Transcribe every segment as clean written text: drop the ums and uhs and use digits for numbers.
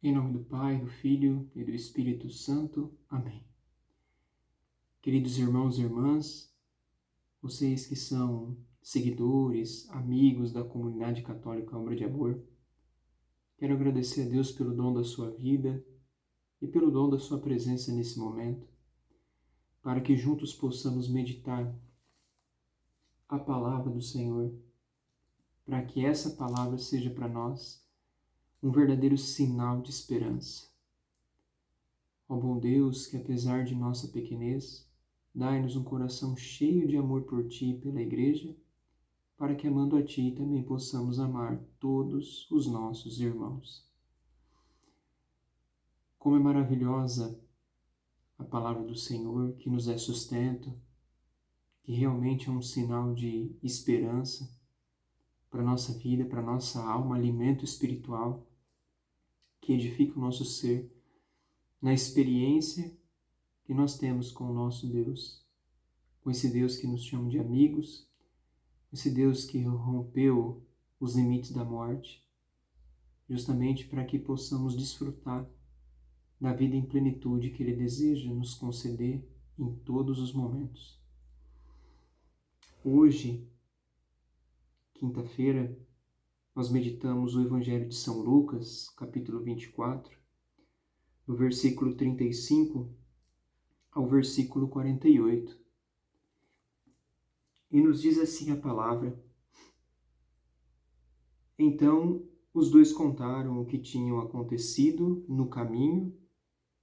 Em nome do Pai, do Filho e do Espírito Santo. Amém. Queridos irmãos e irmãs, vocês que são seguidores, amigos da comunidade católica Obra de Amor, quero agradecer a Deus pelo dom da sua vida e pelo dom da sua presença nesse momento, para que juntos possamos meditar a palavra do Senhor, para que essa palavra seja para nós um verdadeiro sinal de esperança. Ó bom Deus, que apesar de nossa pequenez, dai-nos um coração cheio de amor por Ti e pela Igreja, para que amando a Ti também possamos amar todos os nossos irmãos. Como é maravilhosa a palavra do Senhor, que nos é sustento, que realmente é um sinal de esperança para a nossa vida, para a nossa alma, alimento espiritual, que edifica o nosso ser na experiência que nós temos com o nosso Deus, com esse Deus que nos chama de amigos, esse Deus que rompeu os limites da morte, justamente para que possamos desfrutar da vida em plenitude que Ele deseja nos conceder em todos os momentos. Hoje, quinta-feira, nós meditamos o Evangelho de São Lucas, capítulo 24, do versículo 35 ao versículo 48. E nos diz assim a palavra: Então os dois contaram o que tinham acontecido no caminho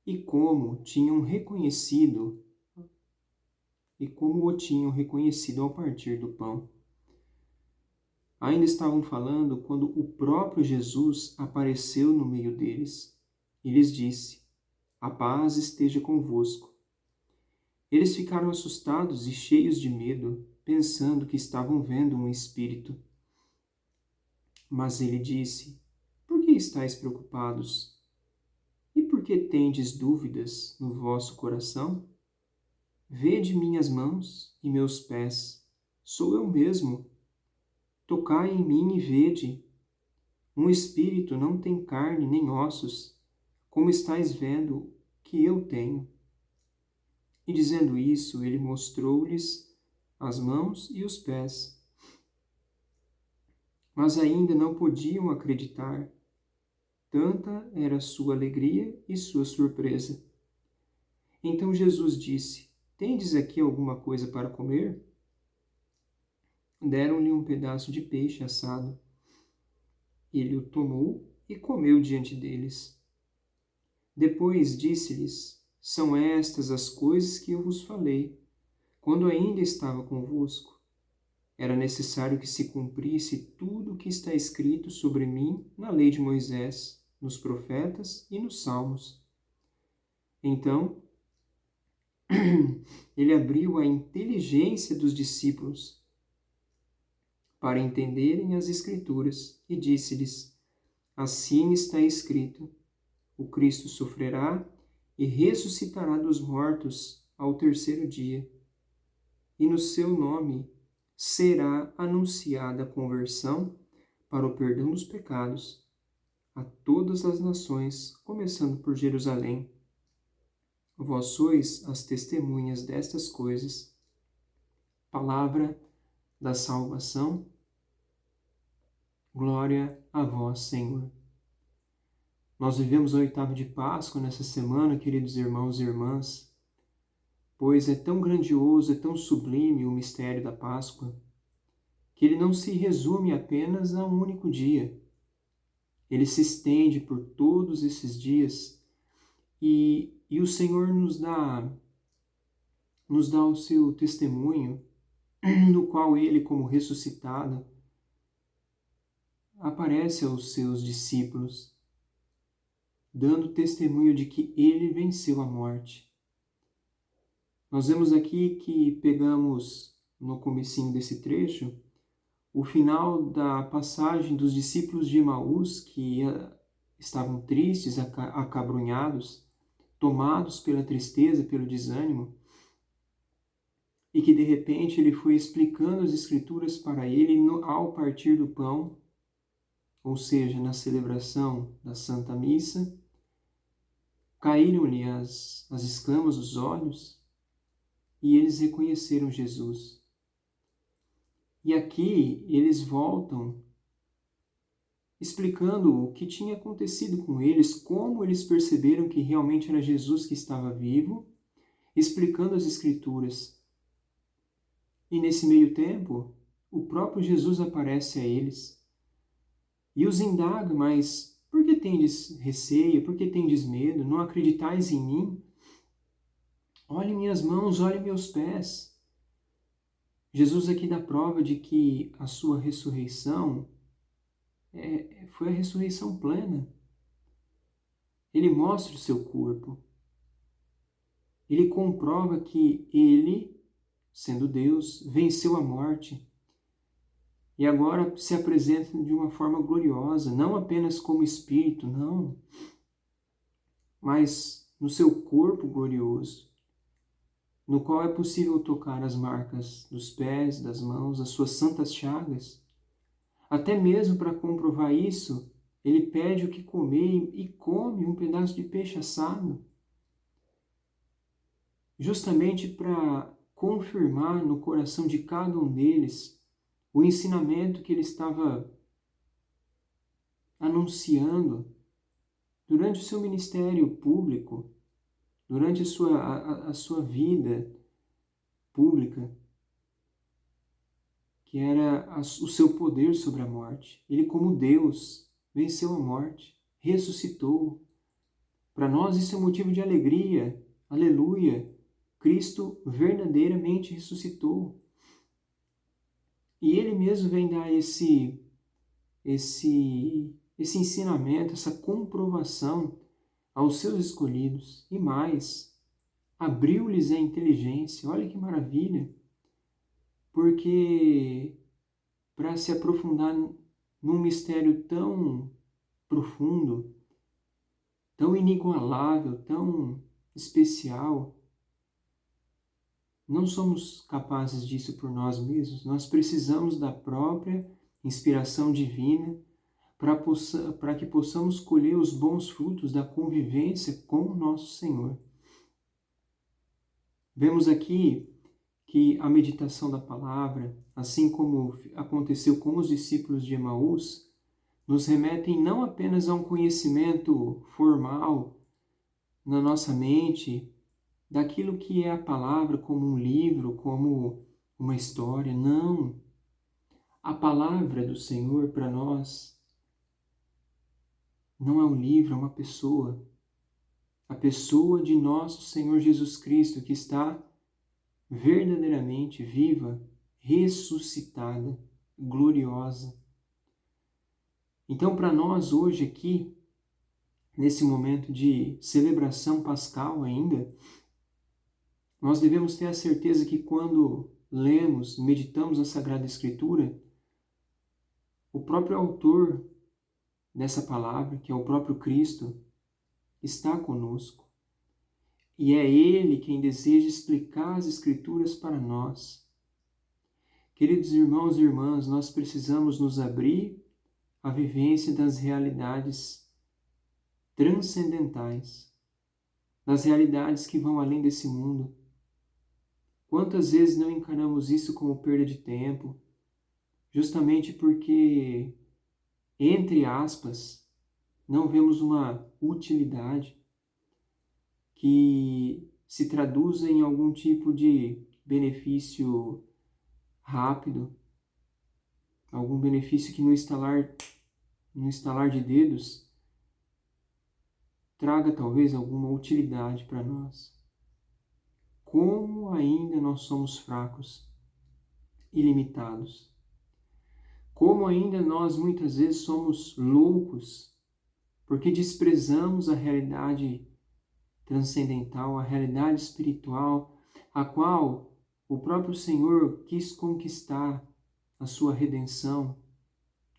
e como o tinham reconhecido ao partir do pão. Ainda estavam falando quando o próprio Jesus apareceu no meio deles e lhes disse: A paz esteja convosco. Eles ficaram assustados e cheios de medo, pensando que estavam vendo um espírito. Mas ele disse: Por que estáis preocupados? E por que tendes dúvidas no vosso coração? Vede minhas mãos e meus pés, sou eu mesmo. Tocai em mim e vede. Um espírito não tem carne nem ossos, como estáis vendo que eu tenho. E dizendo isso, ele mostrou-lhes as mãos e os pés. Mas ainda não podiam acreditar. Tanta era sua alegria e sua surpresa. Então Jesus disse: Tendes aqui alguma coisa para comer? Deram-lhe um pedaço de peixe assado. Ele o tomou e comeu diante deles. Depois disse-lhes: São estas as coisas que eu vos falei, quando ainda estava convosco. Era necessário que se cumprisse tudo o que está escrito sobre mim na lei de Moisés, nos profetas e nos salmos. Então, ele abriu a inteligência dos discípulos para entenderem as Escrituras e disse-lhes: Assim está escrito: o Cristo sofrerá e ressuscitará dos mortos ao terceiro dia, e no seu nome será anunciada a conversão para o perdão dos pecados a todas as nações, começando por Jerusalém. Vós sois as testemunhas destas coisas. Palavra da salvação. Glória a vós, Senhor. Nós vivemos a oitava de Páscoa nessa semana, queridos irmãos e irmãs, pois é tão grandioso, é tão sublime o mistério da Páscoa, que ele não se resume apenas a um único dia. Ele se estende por todos esses dias e o Senhor nos dá o seu testemunho, no qual ele, como ressuscitado, aparece aos seus discípulos, dando testemunho de que ele venceu a morte. Nós vemos aqui que pegamos, no comecinho desse trecho, o final da passagem dos discípulos de Emaús, que estavam tristes, acabrunhados, tomados pela tristeza, pelo desânimo, e que de repente ele foi explicando as Escrituras para ele ao partir do pão, ou seja, na celebração da Santa Missa, caíram-lhe as escamas dos olhos e eles reconheceram Jesus. E aqui eles voltam explicando o que tinha acontecido com eles, como eles perceberam que realmente era Jesus que estava vivo, explicando as Escrituras. E nesse meio tempo, o próprio Jesus aparece a eles e os indaga, mas por que tendes receio? Por que tendes medo? Não acreditais em mim? Olhe minhas mãos, olhe meus pés. Jesus aqui dá prova de que a sua ressurreição foi a ressurreição plena. Ele mostra o seu corpo. Ele comprova que ele, sendo Deus, venceu a morte e agora se apresenta de uma forma gloriosa, não apenas como espírito, não, mas no seu corpo glorioso, no qual é possível tocar as marcas dos pés, das mãos, as suas santas chagas. Até mesmo para comprovar isso, ele pede o que comer e come um pedaço de peixe assado, justamente para confirmar no coração de cada um deles o ensinamento que ele estava anunciando durante o seu ministério público, durante a sua vida pública, que era o seu poder sobre a morte. Ele, como Deus, venceu a morte, ressuscitou. Para nós isso é motivo de alegria. Aleluia! Cristo verdadeiramente ressuscitou. E ele mesmo vem dar esse ensinamento, essa comprovação aos seus escolhidos. E mais, abriu-lhes a inteligência. Olha que maravilha! Porque para se aprofundar num mistério tão profundo, tão inigualável, tão especial, não somos capazes disso por nós mesmos. Nós precisamos da própria inspiração divina para que possamos colher os bons frutos da convivência com o nosso Senhor. Vemos aqui que a meditação da palavra, assim como aconteceu com os discípulos de Emaús, nos remetem não apenas a um conhecimento formal na nossa mente, daquilo que é a palavra como um livro, como uma história. Não. A palavra do Senhor para nós não é um livro, é uma pessoa. A pessoa de nosso Senhor Jesus Cristo, que está verdadeiramente viva, ressuscitada, gloriosa. Então, para nós hoje aqui, nesse momento de celebração pascal ainda, nós devemos ter a certeza que quando lemos, meditamos a Sagrada Escritura, o próprio autor dessa palavra, que é o próprio Cristo, está conosco. E é Ele quem deseja explicar as Escrituras para nós. Queridos irmãos e irmãs, nós precisamos nos abrir à vivência das realidades transcendentais, das realidades que vão além desse mundo. Quantas vezes não encaramos isso como perda de tempo, justamente porque, entre aspas, não vemos uma utilidade que se traduza em algum tipo de benefício rápido, algum benefício que no estalar de dedos traga talvez alguma utilidade para nós. Como ainda nós somos fracos e limitados. Como ainda nós muitas vezes somos loucos, porque desprezamos a realidade transcendental, a realidade espiritual, a qual o próprio Senhor quis conquistar a sua redenção,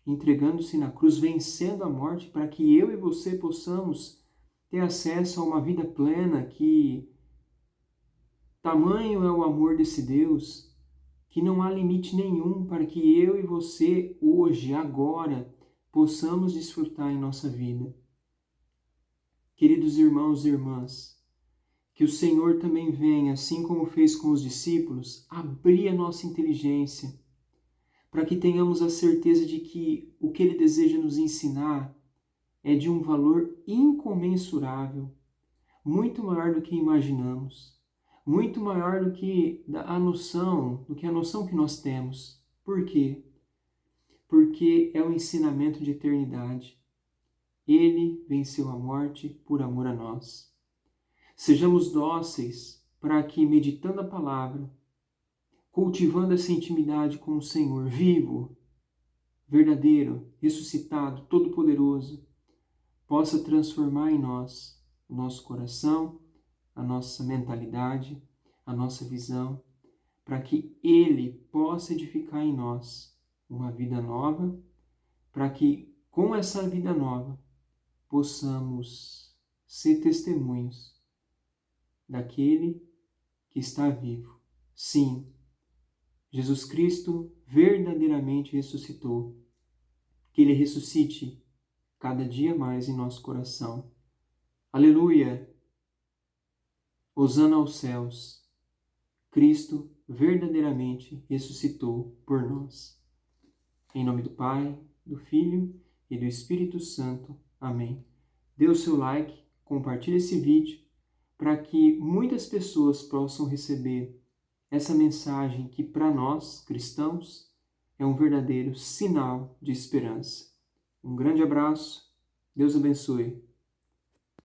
entregando-se na cruz, vencendo a morte, para que eu e você possamos ter acesso a uma vida plena, que tamanho é o amor desse Deus, que não há limite nenhum para que eu e você, hoje, agora, possamos desfrutar em nossa vida. Queridos irmãos e irmãs, que o Senhor também venha, assim como fez com os discípulos, abrir a nossa inteligência, para que tenhamos a certeza de que o que Ele deseja nos ensinar é de um valor incomensurável, muito maior do que imaginamos, muito maior do que a noção que nós temos. Por quê? Porque é o ensinamento de eternidade. Ele venceu a morte por amor a nós. Sejamos dóceis para que, meditando a palavra, cultivando essa intimidade com o Senhor vivo, verdadeiro, ressuscitado, todo-poderoso, possa transformar em nós o nosso coração, a nossa mentalidade, a nossa visão, para que Ele possa edificar em nós uma vida nova, para que com essa vida nova possamos ser testemunhos daquele que está vivo. Sim, Jesus Cristo verdadeiramente ressuscitou. Que Ele ressuscite cada dia mais em nosso coração. Aleluia! Hosana aos céus. Cristo verdadeiramente ressuscitou por nós. Em nome do Pai, do Filho e do Espírito Santo. Amém. Dê o seu like, compartilhe esse vídeo para que muitas pessoas possam receber essa mensagem que para nós, cristãos, é um verdadeiro sinal de esperança. Um grande abraço, Deus abençoe.